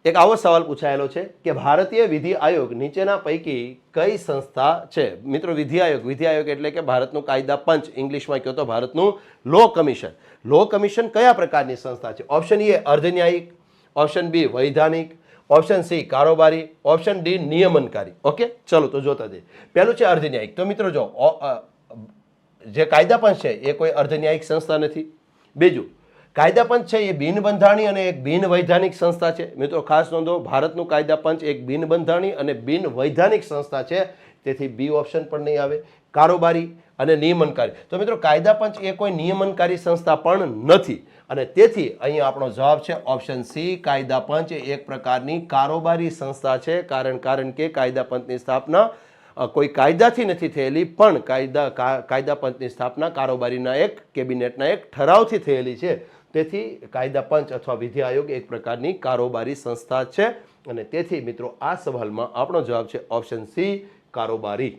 એક આવો સવાલ પૂછાયેલો છે કે ભારતીય વિધિ આયોગ નીચેના પૈકી કઈ સંસ્થા છે? મિત્રો, વિધિ આયોગ એટલે કે ભારતનું કાયદા પંચ, ઇંગ્લિશમાં કહો તો ભારતનું લો કમિશન. લો કમિશન કયા પ્રકારની સંસ્થા છે? ઓપ્શન એ અર્ધન્યાયિક, ઓપ્શન બી વૈધાનિક, ઓપ્શન સી કારોબારી, ઓપ્શન ડી નિયમનકારી. ઓકે, ચલો તો જોતા જઈએ. પહેલું છે અર્ધન્યાયિક. તો મિત્રો જો, જે કાયદા પંચ છે એ કોઈ અર્ધન્યાયિક સંસ્થા નથી. બીજું, કાયદા પંચ છે એ બિનબંધારણીય અને એક બિનવૈધાનિક સંસ્થા છે. મિત્રો ખાસ નોંધો, ભારતનું કાયદા પંચ એક બિનબંધારણીય અને બિનવૈધાનિક સંસ્થા છે, તેથી બી ઓપ્શન પણ નહીં આવે. કારોબારી અને નિયમનકારી. તો મિત્રો, કાયદા પંચ એ કોઈ નિયમનકારી સંસ્થા પણ નથી, અને તેથી અહીંયા આપણો જવાબ છે ઓપ્શન સી. કાયદા પંચ એ એક પ્રકારની કારોબારી સંસ્થા છે. કારણ કે કાયદા પંચની સ્થાપના કોઈ કાયદાથી નથી થયેલી, પણ કાયદા પંચની સ્થાપના કારોબારીના એક કેબિનેટના એક ઠરાવથી થયેલી છે. તેથી કાયદા પંચ અથવા વિધિ આયોગ એક પ્રકારની કારોબારી સંસ્થા છે, અને તેથી મિત્રો આ સવાલમાં આપણો જવાબ છે ઓપ્શન સી, કારોબારી.